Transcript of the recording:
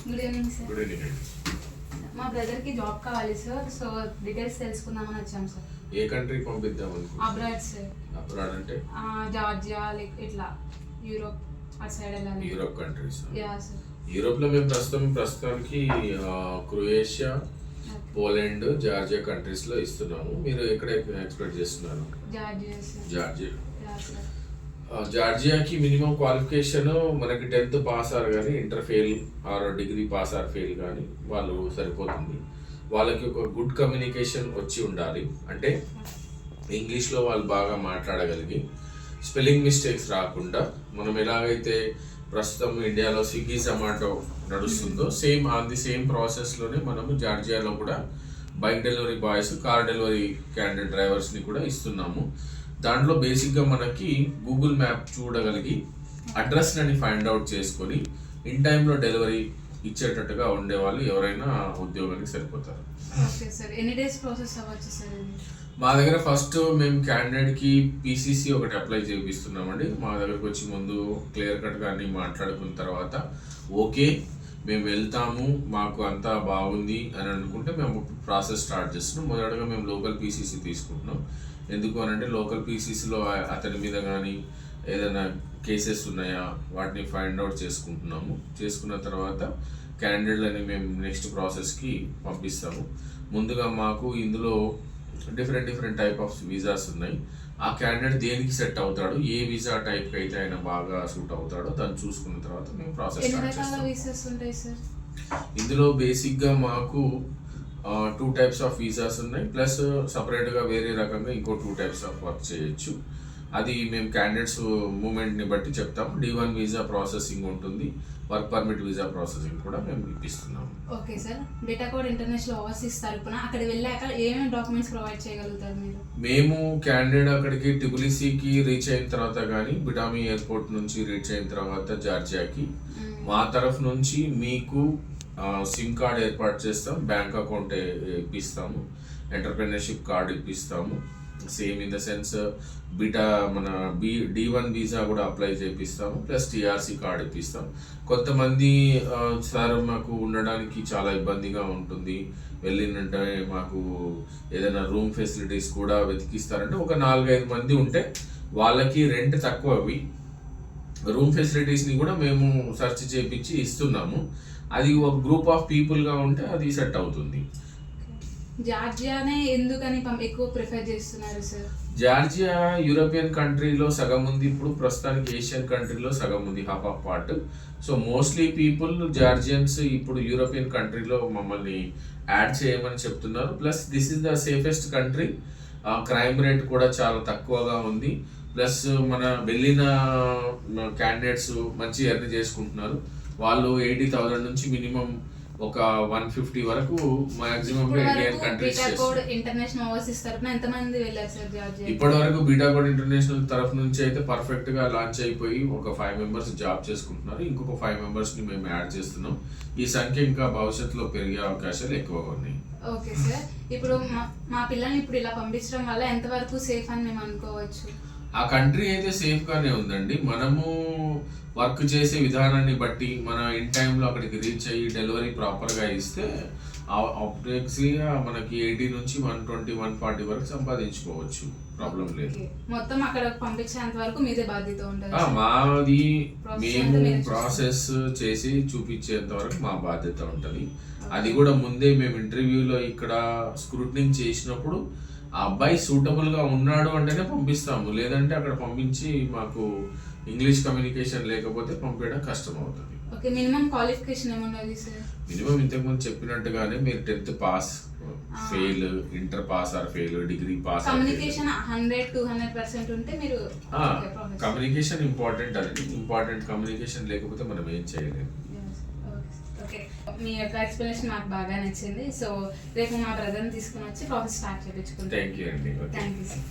Good evening sir. Good evening అండి. మా బ్రదర్కి జాబ్ కావాలి సార్, సో డీటెయిల్స్ తెలుసుకుందామని వచ్చాం సార్. ఏ కంట్రీ పంపిద్దాం అనుకుంటున్నారు? Abroad sir. అబ్రాడ్ అంటే జార్జియా లైక్ ఇట్లా యూరోప్ అటు సైడ్ వెళ్ళాలి. Europe countries. Yeah sir. Europe లో మేము ప్రస్తుతానికి క్రొయేషియా, పోలాండ్, జార్జియా కంట్రీస్ లో ఇస్తున్నాము. మీరు ఎక్కడ ఎక్స్పెక్ట్ చేస్తున్నారు? Georgia sir. Georgia. Yeah sir. జార్జియాకి మినిమం క్వాలిఫికేషన్ మనకి 10th పాస్ ఆర్ కానీ inter fail or degree pass or fail కానీ వాళ్ళు సరిపోతుంది. వాళ్ళకి ఒక గుడ్ కమ్యూనికేషన్ వచ్చి ఉండాలి. అంటే ఇంగ్లీష్లో వాళ్ళు బాగా మాట్లాడగలిగి స్పెల్లింగ్ మిస్టేక్స్ రాకుండా, మనం ఎలాగైతే ప్రస్తుతం ఇండియాలో స్విగ్గీ జొమాటో నడుస్తుందో ఆన్ ది సేమ్ ప్రాసెస్లోనే మనము జార్జియాలో కూడా bike delivery boys, car delivery candidate డ్రైవర్స్ని కూడా ఇస్తున్నాము. దాంట్లో బేసిక్గా మనకి గూగుల్ మ్యాప్ చూడగలిగి అడ్రస్ని ఫైండ్ అవుట్ చేసుకొని ఇన్ టైంలో డెలివరీ ఇచ్చేటట్టుగా ఉండే వాళ్ళు ఎవరైనా ఉద్యోగానికి సరిపోతారు. Okay sir. ఎన్ని డేస్ ప్రాసెస్ అవ్వచ్చు సార్ ఇది? మా దగ్గర ఫస్ట్ మేము క్యాండిడేట్కి పీసీసీ ఒకటి అప్లై చేపిస్తున్నామండి. మా దగ్గరకు వచ్చి ముందు క్లియర్ కట్గా అన్ని మాట్లాడుకున్న తర్వాత ఓకే మేము వెళ్తాము, మాకు అంతా బాగుంది అని అనుకుంటే మేము ప్రాసెస్ స్టార్ట్ చేస్తున్నాం. మొదటగా మేము లోకల్ పీసీసీ తీసుకుంటున్నాం. ఎందుకు అని అంటే లోకల్ పీసీసీలో అతని మీద కానీ ఏదైనా కేసెస్ ఉన్నాయా వాటిని ఫైండ్ అవుట్ చేసుకుంటున్నాము. చేసుకున్న తర్వాత క్యాండిడేట్లని మేము నెక్స్ట్ ప్రాసెస్కి పంపిస్తాము. ముందుగా మాకు ఇందులో డిఫరెంట్ టైప్ ఆఫ్ వీసాస్ ఉన్నాయి. ఆ క్యాండిడేట్ దేనికి సెట్ అవుతాడు, ఏ వీసా టైప్కి అయితే ఆయన బాగా సూట్ అవుతాడో దాన్ని చూసుకున్న తర్వాత మేము ప్రాసెస్ స్టార్ట్ చేస్తాం. ఇందులో బేసిక్గా మాకు 2 types ఆఫ్ వీసాస్ ఉన్నాయి. ప్లస్ సపరేట్గా వేరే రకంగా ఇంకో 2 types ఆఫ్ వర్క్ చేయొచ్చు. అది మేము క్యాండిడేట్స్ మూమెంట్ని బట్టి చెప్తాము. D1 వీసా ప్రాసెసింగ్ ఉంటుంది, వర్క్ పర్మిట్ వీసా ప్రాసెసింగ్ కూడా మేము ఇప్పిస్తున్నాము. Okay sir. Data code international overseas తరపున అక్కడ వెళ్ళాక ఏమేమి డాక్యుమెంట్స్ ప్రొవైడ్ చేయగలుగుతారు మీరు? మేము క్యాండిడేట్ అక్కడికి TCCకి రీచ్ అయిన తర్వాత కానీ, బిటామి ఎయిర్పోర్ట్ నుంచి రీచ్ అయిన తర్వాత జార్జియాకి మా తరఫు నుంచి మీకు సిమ్ కార్డ్ ఏర్పాటు చేస్తాం, బ్యాంక్ అకౌంట్ ఇప్పిస్తాము, ఎంటర్ప్రెన్యూర్షిప్ కార్డ్ ఇప్పిస్తాము. సేమ్ ఇన్ ద సెన్స్ మన D1 వీసా కూడా అప్లై చేపిస్తాము, ప్లస్ TRC కార్డ్ ఇప్పిస్తాం. కొంతమంది సార్ మాకు ఉండడానికి చాలా ఇబ్బందిగా ఉంటుంది, వెళ్ళినంటే మాకు ఏదైనా రూమ్ ఫెసిలిటీస్ కూడా వెతికిస్తారంటే ఒక 4-5 మంది ఉంటే వాళ్ళకి రెంట్ తక్కువ అవి రూమ్ ఫెసిలిటీస్ని కూడా మేము సెర్చ్ చేపించి ఇస్తున్నాము. అది ఒక గ్రూప్ ఆఫ్ పీపుల్గా ఉంటే అది సెట్ అవుతుంది. జార్జియానే ఎందుకని ఎక్కువ ప్రిఫర్ చేస్తున్నారు సార్? జార్జియా యూరోపియన్ కంట్రీలో సగం ఉంది, ఇప్పుడు ప్రస్తుతానికి ఏషియన్ కంట్రీలో సగం ఉంది, half of part. So mostly people Georgians ఇప్పుడు యూరోపియన్ కంట్రీలో మమ్మల్ని యాడ్ చేయమని చెప్తున్నారు. Plus this is the safest country, crime rate కూడా చాలా తక్కువగా ఉంది. ప్లస్ మన వెళ్ళిన క్యాండిడేట్స్ మంచి ఎర్న్ చేసుకుంటున్నారు. వాళ్ళు 80,000 నుంచి మినిమం ఒక 150 వరకు maximum Indian countries international overseas తరపున ఎంతమంది వెళ్ళారు సార్ జార్జియా? ఇప్పటి వరకు బీటా కోడ్ ఇంటర్నేషనల్ తరఫు నుంచి అయితే పర్ఫెక్ట్ గా లాంచ్ అయిపోయి ఒక 5 members జాబ్ చేసుకుంటున్నారు. ఇంకొక 5 members ని మేము యాడ్ చేస్తున్నాం. ఈ సంఖ్య ఇంకా భవిష్యత్తులో పెరిగే అవకాశాలు ఎక్కువగా ఉన్నాయి. Okay sir. ఇప్పుడు మా పిల్లల్ని ఇప్పుడు ఇలా పంపించడం వల్ల ఎంతవరకు సేఫ్ అని మేము అనుకోవచ్చు? ఆ కంట్రీ అయితే సేఫ్ గానే ఉందండి. మనము వర్క్ చేసే విధానాన్ని బట్టి మన ఇన్ టైంలో అక్కడికి రీచ్ అయ్యి డెలివరీ ప్రాపర్గా ఇస్తే ఆబ్వియస్లీగా మనకి 80 నుంచి 120-140 వరకు సంపాదించుకోవచ్చు, ప్రాబ్లం లేదు. మొత్తం అక్కడ పంపించేంత వరకు మీదే బాధ్యత ఉంటుంది? మాది మేము ప్రాసెస్ చేసి చూపించేంత వరకు మా బాధ్యత ఉంటుంది. అది కూడా ముందే మేము ఇంటర్వ్యూలో ఇక్కడ స్క్రూటనింగ్ చేసినప్పుడు ఆ అబ్బాయి సూటబుల్గా ఉన్నాడు అంటేనే పంపిస్తాము, లేదంటే అక్కడ పంపించి మాకు ఇంగ్లీష్ కమ్యూనికేషన్ లేకపోతే పంపించడం కష్టం అవుతుంది. ఓకే. మినిమం క్వాలిఫికేషన్ ఏమున్నది సార్? మినిమం ఇంతకుముందు చెప్పినట్టుగానే మీరు 10th pass, fail, inter pass or fail, degree pass. Communication 100-200% ఉంటే మీరు కమ్యూనికేషన్ ఇంపార్టెంట్. అది ఇంపార్టెంట్. కమ్యూనికేషన్ లేకపోతే మనం ఏం చేయలేము. ఓకే. మీ యొక్క ఎక్స్ప్లెనేషన్ నాకు బాగా నచ్చింది. సో రేపు మా బ్రదర్ని తీసుకుని వచ్చి ప్రాసెస్ స్టార్ట్ చేయించుకుంటాం. థ్యాంక్ యూ అండి. Thank you sir.